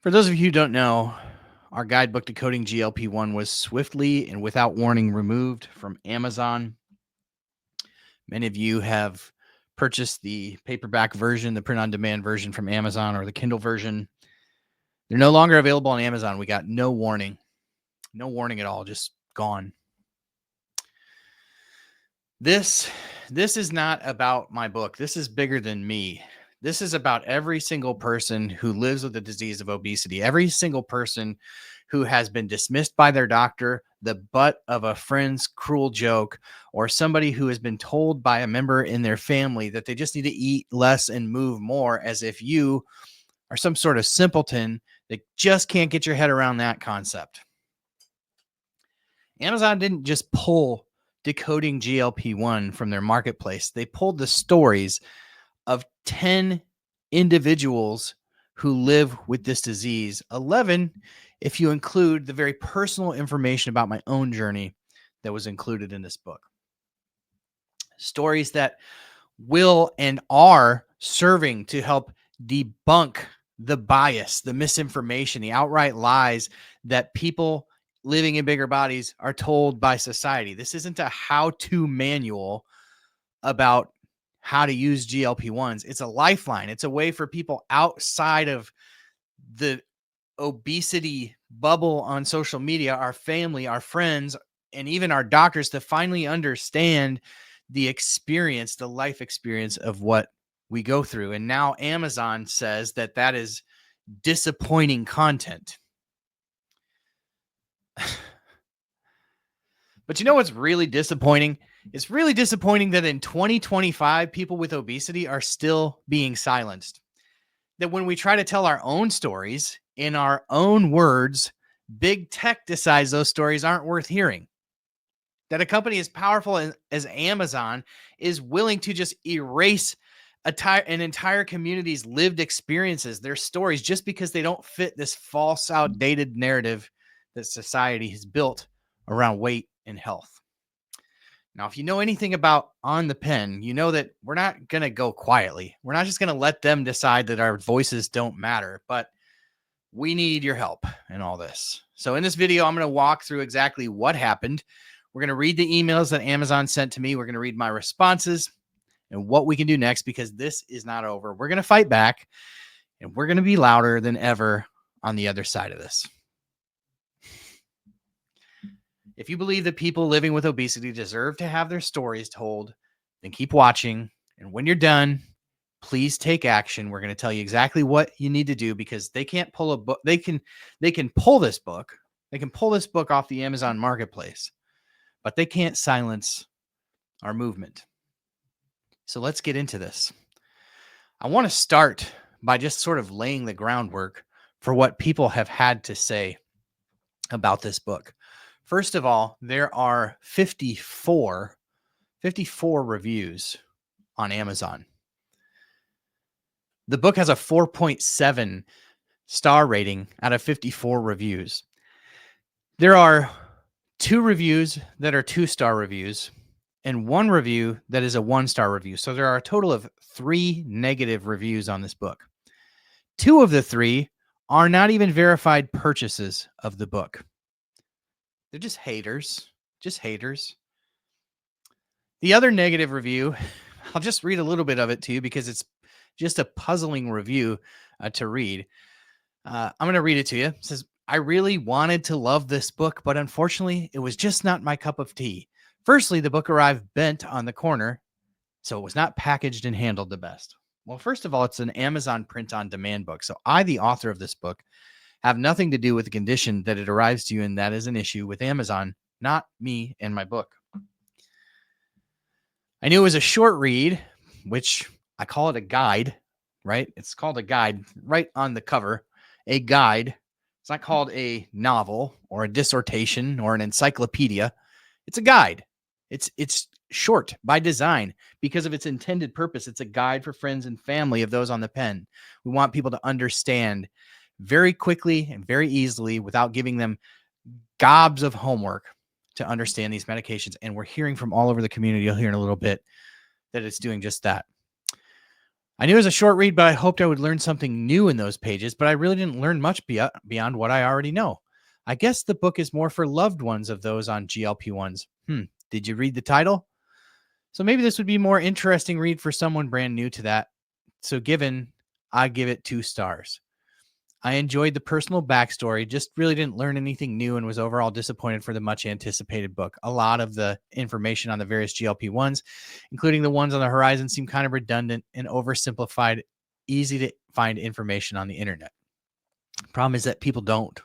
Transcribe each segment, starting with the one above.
For those of you who don't know, our guidebook Decoding GLP-1 was swiftly and without warning removed from Amazon. Many of you have purchased the paperback version, the print-on-demand version from Amazon, or the Kindle version. They're no longer available on Amazon. We got no warning at all, just gone. This is not about my book. This is bigger than me. This is about every single person who lives with the disease of obesity, every single person who has been dismissed by their doctor, the butt of a friend's cruel joke, or somebody who has been told by a member in their family that they just need to eat less and move more, as if you are some sort of simpleton that just can't get your head around that concept. Amazon didn't just pull Decoding GLP-1 from their marketplace. They pulled the stories of 10 individuals who live with this disease, 11 if you include the very personal information about my own journey that was included in this book. Stories that will and are serving to help debunk the bias, the misinformation, the outright lies that people living in bigger bodies are told by society. This isn't a how-to manual about how to use GLP-1s. It's a lifeline. It's a way for people outside of the obesity bubble on social media, our family, our friends, and even our doctors to finally understand the experience, the life experience of what we go through. And now Amazon says that that is disappointing content. But you know what's really disappointing? It's really disappointing that in 2025, people with obesity are still being silenced. That when we try to tell our own stories in our own words, big tech decides those stories aren't worth hearing. That a company as powerful as Amazon is willing to just erase an entire community's lived experiences, their stories, just because they don't fit this false, outdated narrative that society has built around weight and health. Now, if you know anything about On the Pen, you know that we're not going to go quietly. We're not just going to let them decide that our voices don't matter, but we need your help in all this. So in this video, I'm going to walk through exactly what happened. We're going to read the emails that Amazon sent to me. We're going to read my responses and what we can do next, because this is not over. We're going to fight back, and we're going to be louder than ever on the other side of this. If you believe that people living with obesity deserve to have their stories told, then keep watching. And when you're done, please take action. We're going to tell you exactly what you need to do, because they can't pull a book. They can pull this book. They can pull this book off the Amazon marketplace, but they can't silence our movement. So let's get into this. I want to start by just sort of laying the groundwork for what people have had to say about this book. First of all, there are 54 reviews on Amazon. The book has a 4.7 star rating out of 54 reviews. There are 2 reviews that are 2-star reviews and 1 review that is a 1-star review. So there are a total of 3 negative reviews on this book. 2 of the 3 are not even verified purchases of the book. They're just haters. The other negative review, I'll just read a little bit of it to you because it's just a puzzling review to read. I'm going to read it to you. It says, I really wanted to love this book, but unfortunately, it was just not my cup of tea. Firstly, the book arrived bent on the corner, so it was not packaged and handled the best. Well, first of all, it's an Amazon print-on-demand book. So I, the author of this book, have nothing to do with the condition that it arrives to you, and that is an issue with Amazon, not me and my book. I knew it was a short read, which I call it a guide, right? It's called a guide right on the cover, a guide. It's not called a novel or a dissertation or an encyclopedia. It's a guide. It's short by design because of its intended purpose. It's a guide for friends and family of those on the pen. We want people to understand very quickly and very easily without giving them gobs of homework to understand these medications. And we're hearing from all over the community, you'll hear in a little bit, that it's doing just that. I knew it was a short read, but I hoped I would learn something new in those pages, but I really didn't learn much beyond what I already know. I guess the book is more for loved ones of those on GLP-1s. Did you read the title? So maybe this would be a more interesting read for someone brand new to that. So I give it 2 stars. I enjoyed the personal backstory, just really didn't learn anything new and was overall disappointed for the much anticipated book. A lot of the information on the various GLP-1s, including the ones on the horizon, seem kind of redundant and oversimplified, easy to find information on the internet. Problem is that people don't.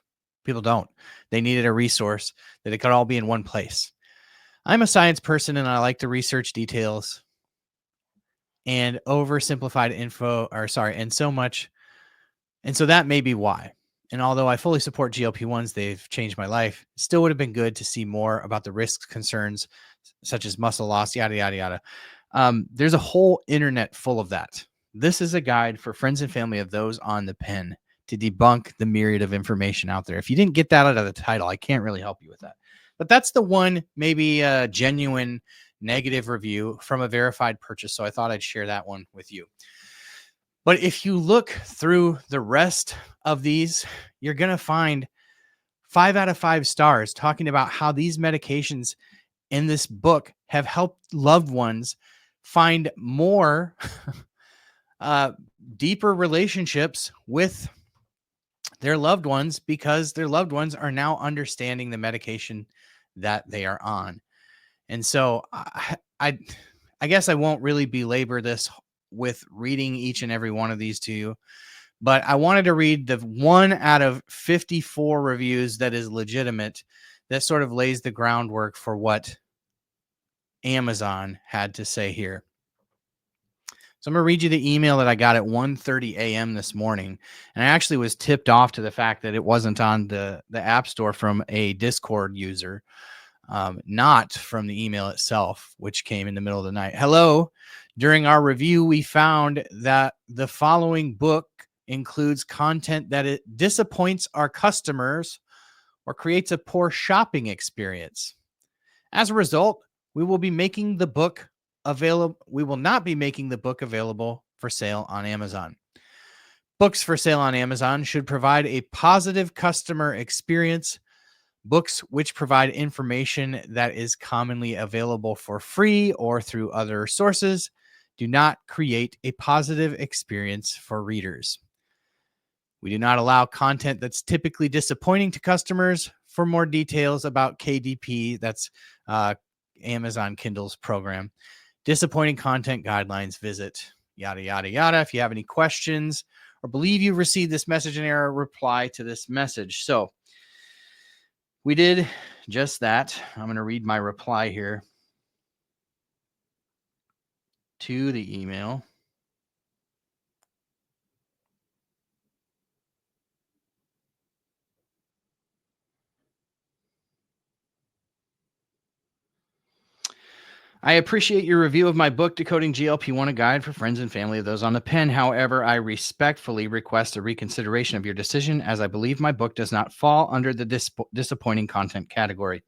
People don't. They needed a resource that it could all be in one place. I'm a science person and I like to research details and oversimplified info, and so that may be why. And although I fully support GLP-1s, they've changed my life. It still would have been good to see more about the risks, concerns, such as muscle loss, yada, yada, yada. There's a whole internet full of that. This is a guide for friends and family of those on the pen to debunk the myriad of information out there. If you didn't get that out of the title, I can't really help you with that. But that's the one maybe genuine negative review from a verified purchase. So I thought I'd share that one with you. But if you look through the rest of these, you're going to find 5 out of 5 stars talking about how these medications in this book have helped loved ones find more deeper relationships with their loved ones because their loved ones are now understanding the medication that they are on. And so I guess I won't really belabor this with reading each and every one of these to you, but I wanted to read the 1 out of 54 reviews that is legitimate, that sort of lays the groundwork for what Amazon had to say here. So I'm going to read you the email that I got at 1:30 a.m. this morning. And I actually was tipped off to the fact that it wasn't on the App Store from a Discord user, not from the email itself, which came in the middle of the night. Hello. During our review, we found that the following book includes content that it disappoints our customers or creates a poor shopping experience. As a result, we will not be making the book available for sale on Amazon. Books for sale on Amazon should provide a positive customer experience. Books which provide information that is commonly available for free or through other sources do not create a positive experience for readers. We do not allow content that's typically disappointing to customers. For more details about KDP, that's Amazon Kindle's program, disappointing content guidelines, visit yada, yada, yada. If you have any questions or believe you received this message in error, reply to this message. So we did just that. I'm going to read my reply here to the email. I appreciate your review of my book, Decoding GLP-1, a guide for friends and family of those on the pen. However, I respectfully request a reconsideration of your decision, as I believe my book does not fall under the disappointing content category.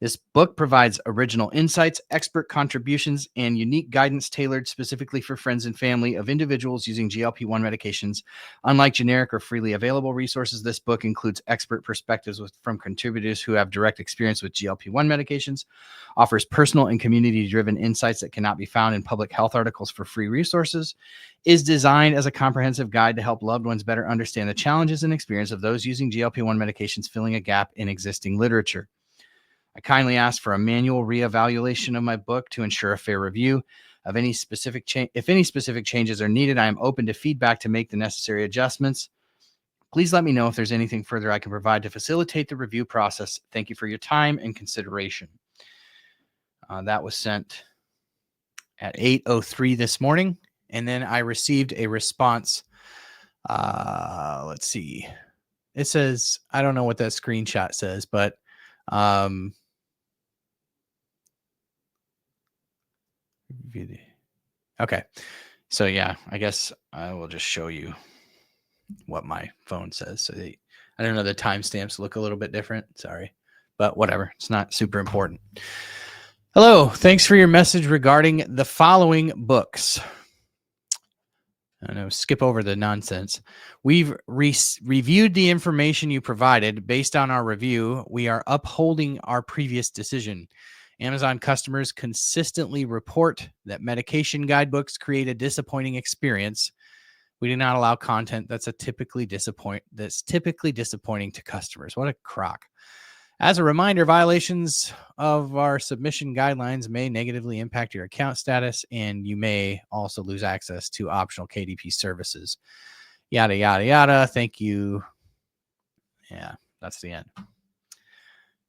This book provides original insights, expert contributions, and unique guidance tailored specifically for friends and family of individuals using GLP-1 medications. Unlike generic or freely available resources, this book includes expert perspectives from contributors who have direct experience with GLP-1 medications, offers personal and community-driven insights that cannot be found in public health articles for free resources, is designed as a comprehensive guide to help loved ones better understand the challenges and experience of those using GLP-1 medications, filling a gap in existing literature. I kindly ask for a manual reevaluation of my book to ensure a fair review of any specific if any specific changes are needed. I am open to feedback to make the necessary adjustments. Please let me know if there's anything further I can provide to facilitate the review process. Thank you for your time and consideration. That was sent at 8:03 this morning, and then I received a response. Let's see. It says, I don't know what that screenshot says, but okay. So yeah, I guess I will just show you what my phone says. So I don't know, the timestamps look a little bit different. Sorry, but whatever. It's not super important. Hello. Thanks for your message regarding the following books. going to skip over the nonsense. We've reviewed the information you provided. Based on our review, we are upholding our previous decision. Amazon customers consistently report that medication guidebooks create a disappointing experience. We do not allow content that's typically disappointing to customers. What a crock. As a reminder, violations of our submission guidelines may negatively impact your account status, and you may also lose access to optional KDP services. Yada, yada, yada. Thank you. Yeah, that's the end.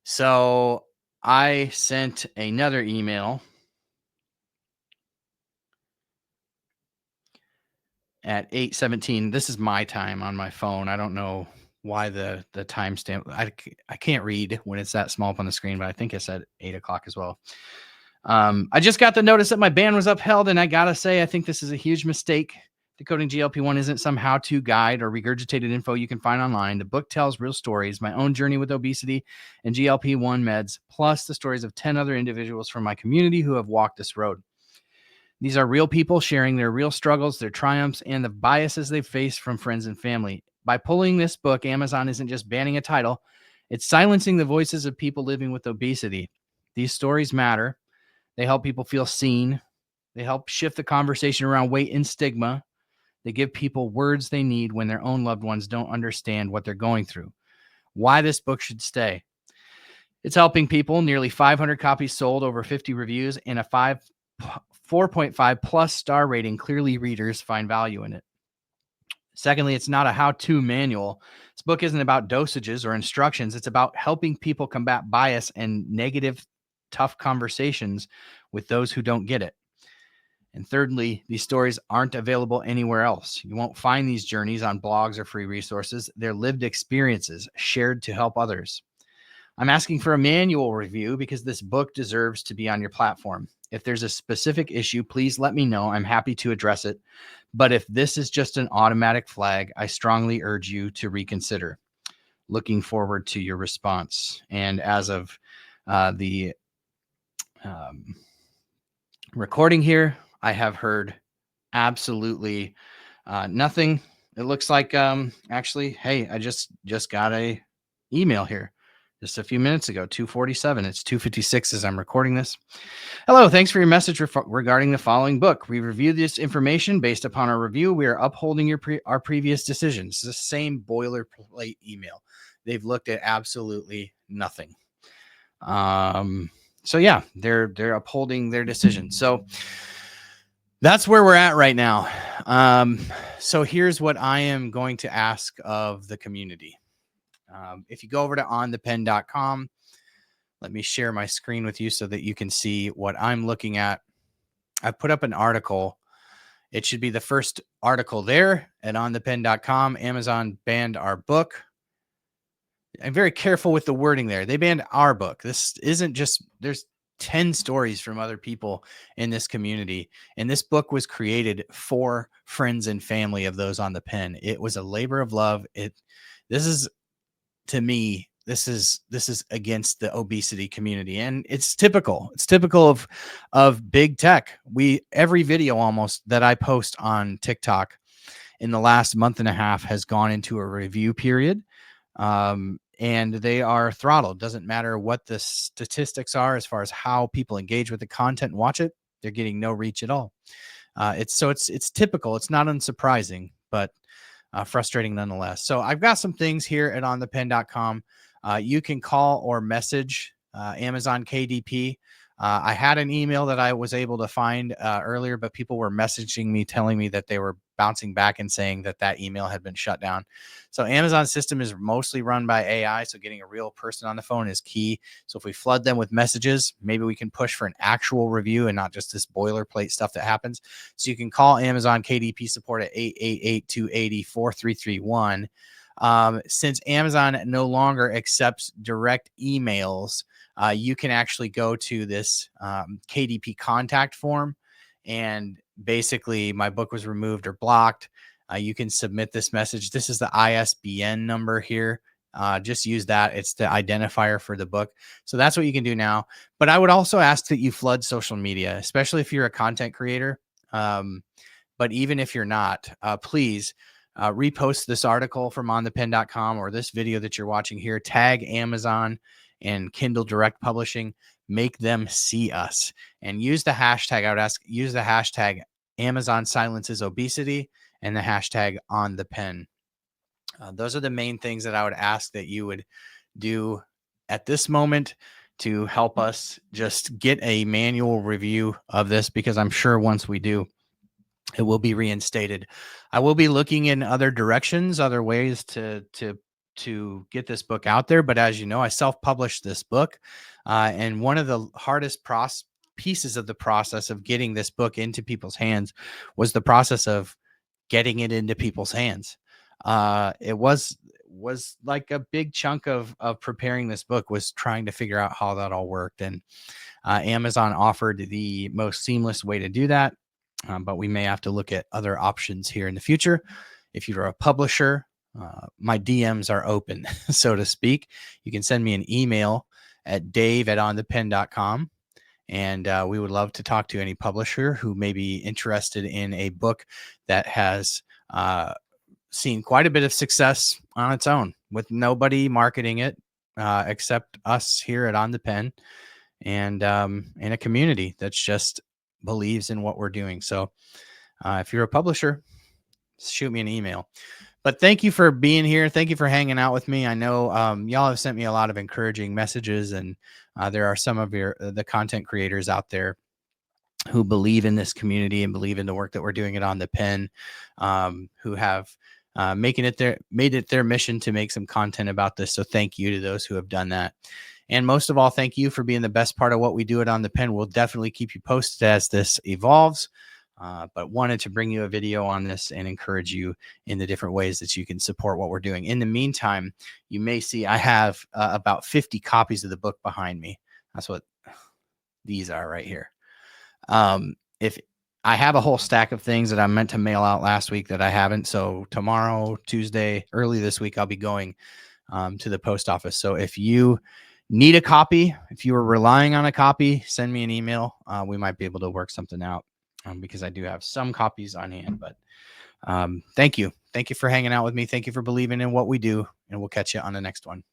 So I sent another email at 8:17. This is my time on my phone. I don't know why the timestamp. I can't read when it's that small up on the screen, but I think it said 8 o'clock as well. I just got the notice that my ban was upheld, and I gotta say, I think this is a huge mistake. Decoding GLP-1 isn't some how-to guide or regurgitated info you can find online. The book tells real stories, my own journey with obesity and GLP-1 meds, plus the stories of 10 other individuals from my community who have walked this road. These are real people sharing their real struggles, their triumphs, and the biases they've faced from friends and family. By pulling this book, Amazon isn't just banning a title, it's silencing the voices of people living with obesity. These stories matter. They help people feel seen. They help shift the conversation around weight and stigma. They give people words they need when their own loved ones don't understand what they're going through. Why this book should stay. It's helping people. Nearly 500 copies sold, over 50 reviews, and a 4.5 plus star rating. Clearly, readers find value in it. Secondly, it's not a how-to manual. This book isn't about dosages or instructions. It's about helping people combat bias and negative, tough conversations with those who don't get it. And thirdly, these stories aren't available anywhere else. You won't find these journeys on blogs or free resources. They're lived experiences shared to help others. I'm asking for a manual review because this book deserves to be on your platform. If there's a specific issue, please let me know. I'm happy to address it. But if this is just an automatic flag, I strongly urge you to reconsider. Looking forward to your response. And as of the recording here, I have heard absolutely nothing. It looks like actually, hey, I just got a email here just a few minutes ago, 2:47. It's 2:56 as I'm recording this. Hello, thanks for your message regarding the following book. We reviewed this information based upon our review. We are upholding our previous decisions. It's the same boilerplate email. They've looked at absolutely nothing. So yeah, they're upholding their decision. So that's where we're at right now. So here's what I am going to ask of the community. If you go over to onthepen.com, let me share my screen with you so that you can see what I'm looking at. I put up an article. It should be the first article there at onthepen.com. Amazon banned our book. I'm very careful with the wording there. They banned our book. This isn't just, there's 10 stories from other people in this community. And this book was created for friends and family of those on the pen. It was a labor of love. This is, to me, this is against the obesity community. And it's typical. It's typical of big tech. Every video almost that I post on TikTok in the last month and a half has gone into a review period. And they are throttled. Doesn't matter what the statistics are as far as how people engage with the content and watch it. They're getting no reach at all. It's typical. It's not unsurprising, but frustrating nonetheless. So I've got some things here at onthepen.com. You can call or message Amazon KDP. I had an email that I was able to find earlier, but people were messaging me telling me that they were bouncing back and saying that email had been shut down. So Amazon's system is mostly run by AI. So getting a real person on the phone is key. So if we flood them with messages, maybe we can push for an actual review and not just this boilerplate stuff that happens. So you can call Amazon KDP support at 888-280-4331. Since Amazon no longer accepts direct emails, you can actually go to this KDP Contact Form, and basically my book was removed or blocked. You can submit this message. This is the ISBN number here. Just use that. It's the identifier for the book. So that's what you can do now. But I would also ask that you flood social media, especially if you're a content creator. But even if you're not, please repost this article from onthepen.com or this video that you're watching here. Tag Amazon and Kindle Direct Publishing. Make them see us, and use the hashtag. I would ask, use the hashtag Amazon silences obesity and the hashtag on the pen. Those are the main things that I would ask that you would do at this moment to help us just get a manual review of this, because I'm sure once we do, it will be reinstated. I will be looking in other directions, other ways to get this book out there. But as you know, I self-published this book, and one of the hardest pieces of the process of getting this book into people's hands was the process of getting it into people's hands. It was like a big chunk of preparing this book was trying to figure out how that all worked. And Amazon offered the most seamless way to do that. But we may have to look at other options here in the future. If you're a publisher, my DMs are open, so to speak. You can send me an email at dave@onthepen.com. And we would love to talk to any publisher who may be interested in a book that has seen quite a bit of success on its own, with nobody marketing it except us here at On the Pen, and in a community that's just believes in what we're doing. So if you're a publisher, shoot me an email. But thank you for being here. Thank you for hanging out with me. I know y'all have sent me a lot of encouraging messages, and there are some of the content creators out there who believe in this community and believe in the work that we're doing it On the Pen, who have made it their mission to make some content about this. So thank you to those who have done that. And most of all, thank you for being the best part of what we do at On the Pen. We'll definitely keep you posted as this evolves, but wanted to bring you a video on this and encourage you in the different ways that you can support what we're doing. In the meantime, you may see I have about 50 copies of the book behind me. That's what these are right here. If I have a whole stack of things that I meant to mail out last week that I haven't. So tomorrow, Tuesday, early this week, I'll be going to the post office. So if you need a copy, if you are relying on a copy, send me an email. We might be able to work something out because I do have some copies on hand. But thank you. Thank you for hanging out with me. Thank you for believing in what we do. And we'll catch you on the next one.